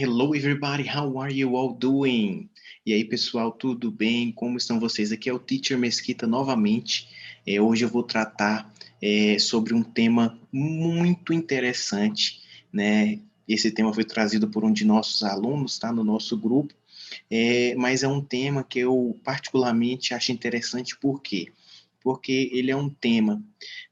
Hello everybody, how are you all doing? E aí pessoal, tudo bem? Como estão vocês? Aqui é o Teacher Mesquita novamente. Hoje eu vou tratar sobre um tema muito interessante, né? Esse tema foi trazido por um de nossos alunos, tá? No nosso grupo. Mas é um tema que eu particularmente acho interessante, por quê? Porque ele é um tema,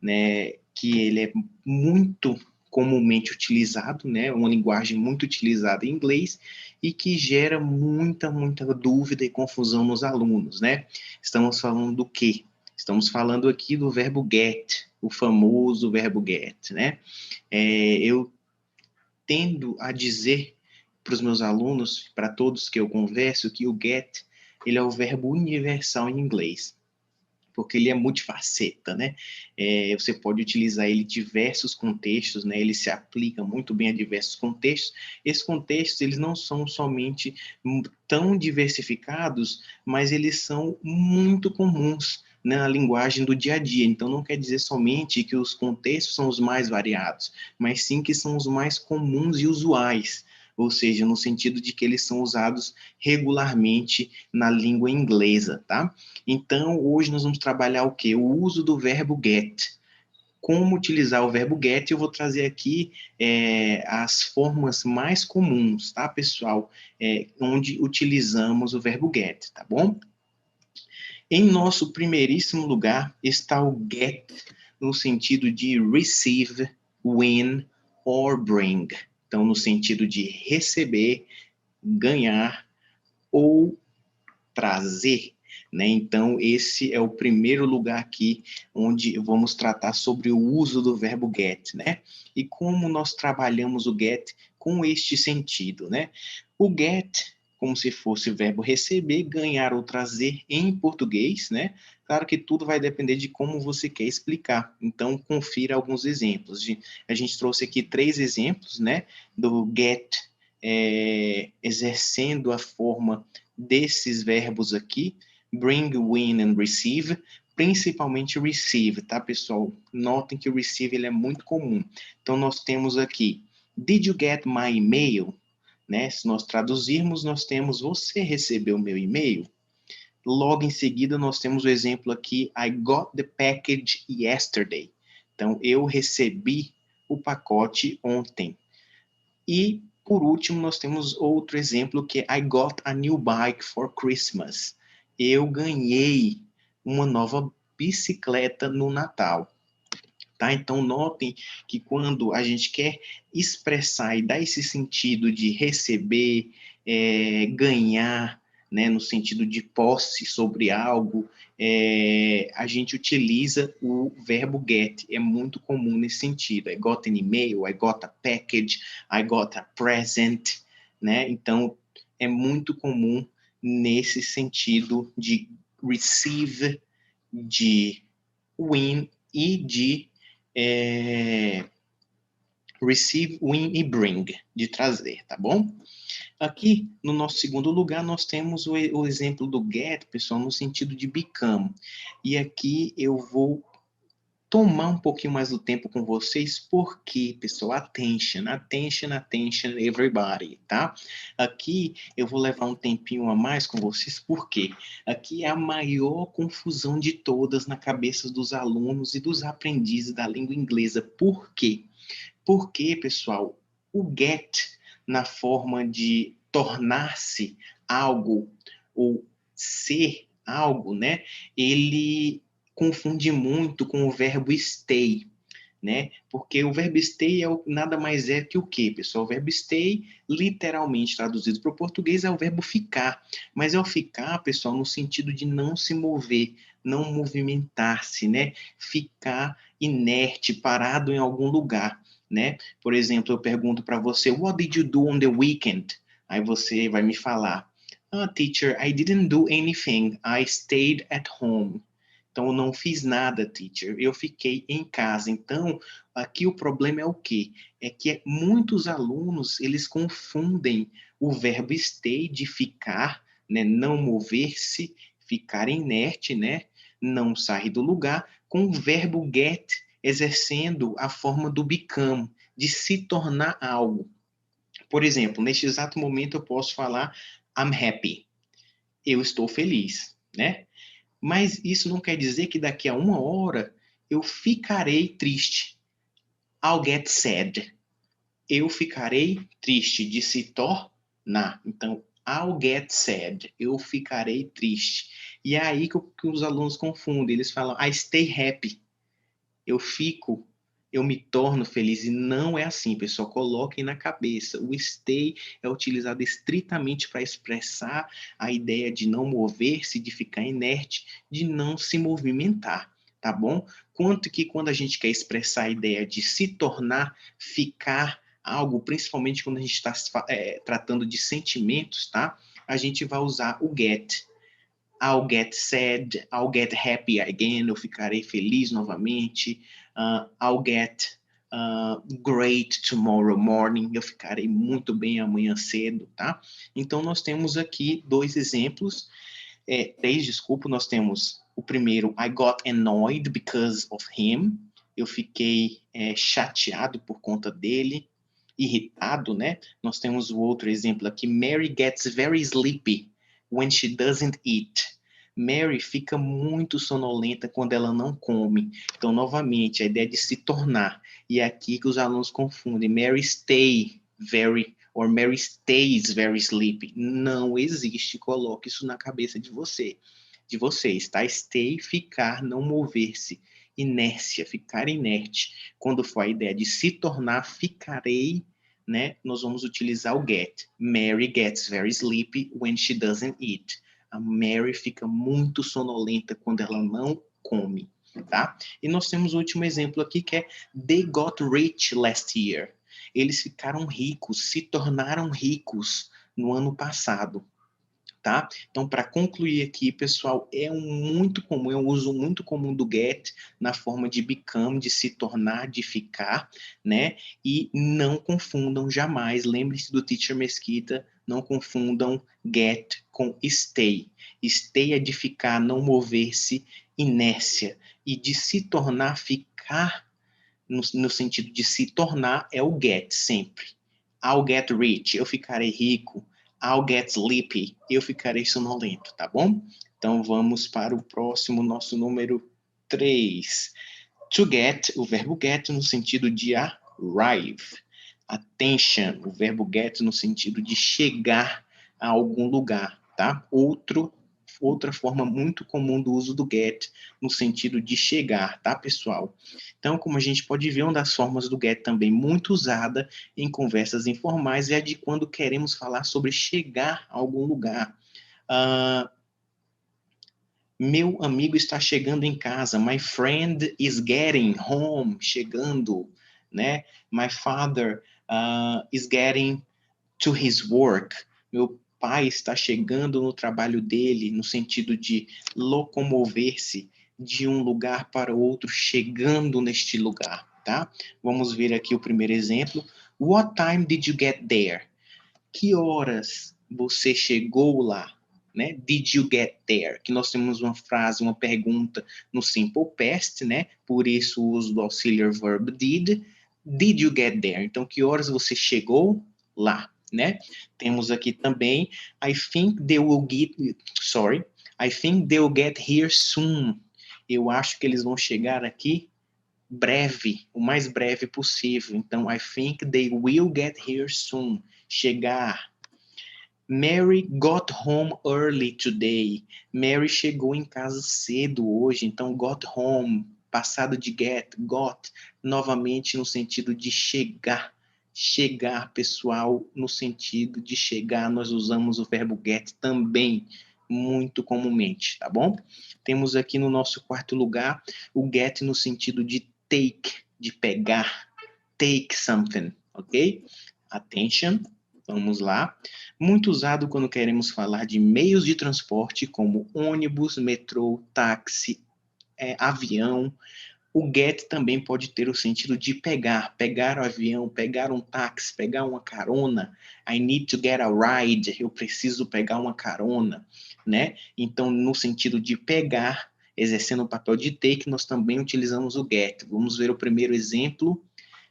né, que ele é muito comumente utilizado, né, uma linguagem muito utilizada em inglês e que gera muita dúvida e confusão nos alunos, né? Estamos falando do quê? Estamos falando aqui do verbo get, o famoso verbo get, né? Eu tendo a dizer para os meus alunos, para todos que eu converso, que o get, ele é o verbo universal em inglês, porque ele é multifaceta, né? Você pode utilizar ele em diversos contextos, né? Ele se aplica muito bem a diversos contextos. Esses contextos, eles não são somente tão diversificados, mas eles são muito comuns na linguagem do dia a dia. Então, não quer dizer somente que os contextos são os mais variados, mas sim que são os mais comuns e usuais, ou seja, no sentido de que eles são usados regularmente na língua inglesa, tá? Então, hoje nós vamos trabalhar o quê? O uso do verbo get. Como utilizar o verbo get, eu vou trazer aqui as formas mais comuns, tá, pessoal? Onde utilizamos o verbo get, tá bom? Em nosso primeiríssimo lugar está o get, no sentido de receive, win or bring. Então, no sentido de receber, ganhar ou trazer, né? Então, esse é o primeiro lugar aqui onde vamos tratar sobre o uso do verbo get, né? E como nós trabalhamos o get com este sentido, né? O get, como se fosse o verbo receber, ganhar ou trazer em português, né? Claro que tudo vai depender de como você quer explicar. Então, confira alguns exemplos. A gente trouxe aqui 3 exemplos, né? Do get exercendo a forma desses verbos aqui, bring, win and receive, principalmente receive, tá, pessoal? Notem que o receive ele é muito comum. Então, nós temos aqui, did you get my email? Né? Se nós traduzirmos, nós temos, você recebeu meu e-mail? Logo em seguida, nós temos o exemplo aqui, I got the package yesterday. Então, eu recebi o pacote ontem. E, por último, nós temos outro exemplo que é I got a new bike for Christmas. Eu ganhei uma nova bicicleta no Natal. Tá? Então, notem que quando a gente quer expressar e dar esse sentido de receber, ganhar, né, no sentido de posse sobre algo, a gente utiliza o verbo get. É muito comum nesse sentido. I got an email, I got a package, I got a present, né? Então, é muito comum nesse sentido de receive, de win e de receive, win e bring, de trazer, tá bom? Aqui, no nosso segundo lugar, nós temos o exemplo do get, pessoal, no sentido de become. E aqui eu vou tomar um pouquinho mais do tempo com vocês, porque, pessoal, attention, attention, attention, everybody, tá? Aqui eu vou levar um tempinho a mais com vocês, porque aqui é a maior confusão de todas na cabeça dos alunos e dos aprendizes da língua inglesa. Por quê? Porque, pessoal, o get, na forma de tornar-se algo ou ser algo, né? Ele confunde muito com o verbo stay, né? Porque o verbo stay nada mais é que o quê, pessoal? O verbo stay, literalmente traduzido para o português, é o verbo ficar. Mas é o ficar, pessoal, no sentido de não se mover, não movimentar-se, né? Ficar inerte, parado em algum lugar, né? Por exemplo, eu pergunto para você, what did you do on the weekend? Aí você vai me falar, teacher, I didn't do anything, I stayed at home. Então, eu não fiz nada, teacher. Eu fiquei em casa. Então, aqui o problema é o quê? É que muitos alunos, eles confundem o verbo stay, de ficar, né, não mover-se, ficar inerte, né, não sair do lugar, com o verbo get, exercendo a forma do become, de se tornar algo. Por exemplo, neste exato momento eu posso falar I'm happy. Eu estou feliz, né? Mas isso não quer dizer que daqui a 1 hora eu ficarei triste. I'll get sad. Eu ficarei triste, de se tornar. Então, I'll get sad. Eu ficarei triste. E é aí que os alunos confundem. Eles falam, I stay happy. Eu fico, eu me torno feliz. E não é assim, pessoal. Coloquem na cabeça. O stay é utilizado estritamente para expressar a ideia de não mover-se, de ficar inerte, de não se movimentar. Tá bom? Quanto que quando a gente quer expressar a ideia de se tornar, ficar algo, principalmente quando a gente está tratando de sentimentos, tá? A gente vai usar o get. I'll get sad, I'll get happy again, eu ficarei feliz novamente. I'll get great tomorrow morning, eu ficarei muito bem amanhã cedo, tá? Então, nós temos aqui 2 exemplos, 3, desculpa, nós temos o primeiro, I got annoyed because of him, eu fiquei chateado por conta dele, irritado, né? Nós temos o outro exemplo aqui, Mary gets very sleepy when she doesn't eat. Mary fica muito sonolenta quando ela não come. Então, novamente, a ideia de se tornar. E é aqui que os alunos confundem. Mary stay very, or Mary stays very sleepy. Não existe. Coloque isso na cabeça de vocês, tá? Stay, ficar, não mover-se. Inércia, ficar inerte. Quando for a ideia de se tornar, ficarei, né? Nós vamos utilizar o get. Mary gets very sleepy when she doesn't eat. A Mary fica muito sonolenta quando ela não come, tá? E nós temos o último exemplo aqui que é They got rich last year. Eles ficaram ricos, se tornaram ricos no ano passado. Tá? Então, para concluir aqui, pessoal, é um uso muito comum do get na forma de become, de se tornar, de ficar, né? E não confundam jamais, lembre-se do Teacher Mesquita, não confundam get com stay. Stay é de ficar, não mover-se, inércia. E de se tornar, ficar, no sentido de se tornar, é o get, sempre. I'll get rich, eu ficarei rico. I'll get sleepy, eu ficarei sonolento, tá bom? Então vamos para o próximo, nosso número 3. To get, o verbo get no sentido de arrive. Attention, o verbo get no sentido de chegar a algum lugar, tá? Outra forma muito comum do uso do get no sentido de chegar, tá, pessoal? Então, como a gente pode ver, uma das formas do get também muito usada em conversas informais é a de quando queremos falar sobre chegar a algum lugar. Meu amigo está chegando em casa. My friend is getting home. Chegando, né? My father is getting to his work. Meu pai está chegando no trabalho dele, no sentido de locomover-se de um lugar para outro, chegando neste lugar, tá? Vamos ver aqui o primeiro exemplo. What time did you get there? Que horas você chegou lá? Né? Did you get there? Que nós temos uma frase, uma pergunta no simple past, né? Por isso o uso do auxiliar verb did. Did you get there? Então, que horas você chegou lá? Né? Temos aqui também I think they will get here soon. Eu acho que eles vão chegar aqui breve, o mais breve possível. Então, I think they will get here soon. Chegar. Mary got home early today. Mary chegou em casa cedo hoje. Então, got home, passado de get, got, novamente no sentido de chegar. Chegar, pessoal, no sentido de chegar, nós usamos o verbo get também, muito comumente, tá bom? Temos aqui no nosso quarto lugar o get no sentido de take, de pegar. Take something, ok? Attention, vamos lá. Muito usado quando queremos falar de meios de transporte como ônibus, metrô, táxi, avião. O get também pode ter o sentido de pegar o avião, pegar um táxi, pegar uma carona. I need to get a ride, eu preciso pegar uma carona, né? Então, no sentido de pegar, exercendo o papel de take, nós também utilizamos o get. Vamos ver o primeiro exemplo.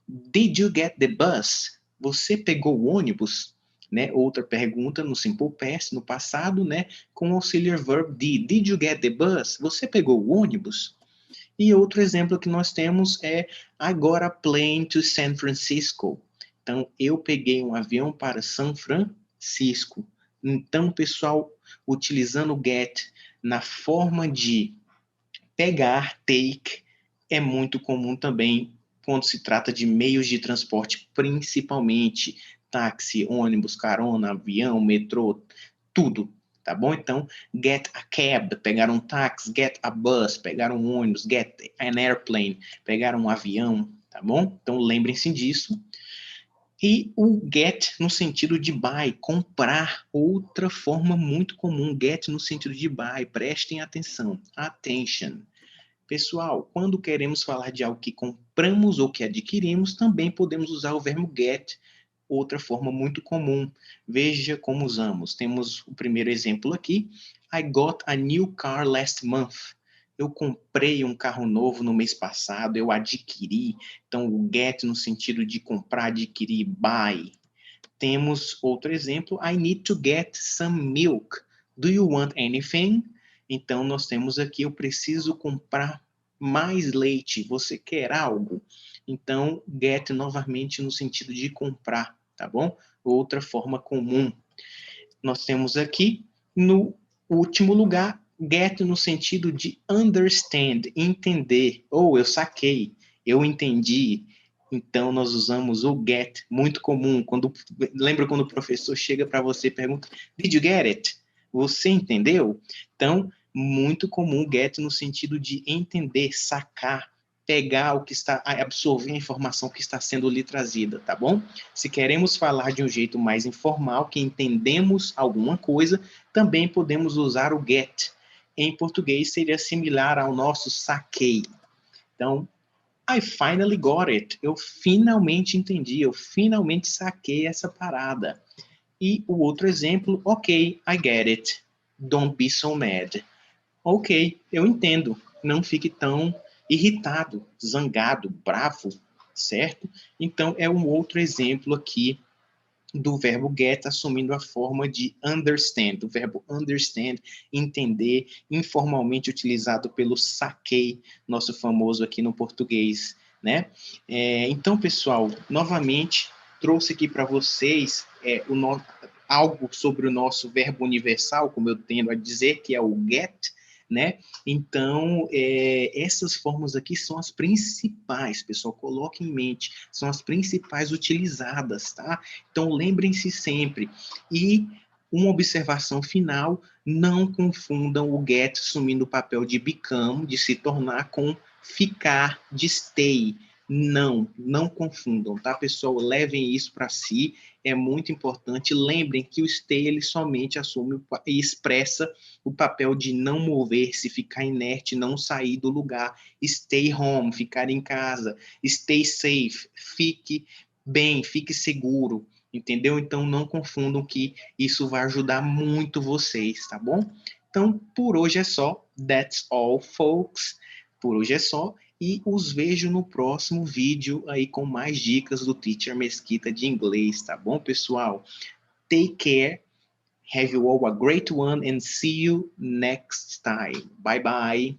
Did you get the bus? Você pegou o ônibus? Né? Outra pergunta no Simple Past, no passado, né? Com o auxiliar verb did. Did you get the bus? Você pegou o ônibus? E outro exemplo que nós temos é I got a plane to San Francisco. Então, eu peguei um avião para São Francisco. Então, pessoal, utilizando o get na forma de pegar, take, é muito comum também quando se trata de meios de transporte, principalmente táxi, ônibus, carona, avião, metrô, tudo, tá bom? Então, get a cab, pegar um táxi, get a bus, pegar um ônibus, get an airplane, pegar um avião, tá bom? Então, lembrem-se disso. E o get no sentido de buy, comprar, outra forma muito comum, get no sentido de buy, prestem atenção, attention. Pessoal, quando queremos falar de algo que compramos ou que adquirimos, também podemos usar o verbo get, outra forma muito comum. Veja como usamos. Temos o primeiro exemplo aqui. I got a new car last month. Eu comprei um carro novo no mês passado, eu adquiri. Então, o get no sentido de comprar, adquirir, buy. Temos outro exemplo. I need to get some milk. Do you want anything? Então, nós temos aqui, eu preciso comprar mais leite. Você quer algo? Então, get novamente no sentido de comprar, tá bom? Outra forma comum. Nós temos aqui, no último lugar, get no sentido de understand, entender. Ou eu saquei, eu entendi. Então, nós usamos o get, muito comum. Lembra quando o professor chega para você e pergunta, did you get it? Você entendeu? Então, muito comum get no sentido de entender, sacar, pegar o que está, absorver a informação que está sendo lhe trazida, tá bom? Se queremos falar de um jeito mais informal, que entendemos alguma coisa, também podemos usar o get. Em português seria similar ao nosso saquei. Então, I finally got it. Eu finalmente entendi, eu finalmente saquei essa parada. E o outro exemplo, ok, I get it. Don't be so mad. Ok, eu entendo. Não fique tão irritado, zangado, bravo, certo? Então, é um outro exemplo aqui do verbo get assumindo a forma de understand. O verbo understand, entender, informalmente utilizado pelo saquei, nosso famoso aqui no português, né? Então, pessoal, novamente, trouxe aqui para vocês algo sobre o nosso verbo universal, como eu tendo a dizer, que é o get, né? Então, essas formas aqui são as principais, pessoal, coloquem em mente, são as principais utilizadas, tá? Então, lembrem-se sempre. E uma observação final, não confundam o get assumindo o papel de become, de se tornar, com ficar, de stay. Não confundam, tá, pessoal? Levem isso para si, é muito importante. Lembrem que o stay, ele somente assume e expressa o papel de não mover-se, ficar inerte, não sair do lugar. Stay home, ficar em casa. Stay safe, fique bem, fique seguro, entendeu? Então, não confundam que isso vai ajudar muito vocês, tá bom? Então, por hoje é só. That's all, folks. Por hoje é só. E os vejo no próximo vídeo aí com mais dicas do Teacher Mesquita de inglês, tá bom, pessoal? Take care. Have you all a great one and see you next time. Bye bye.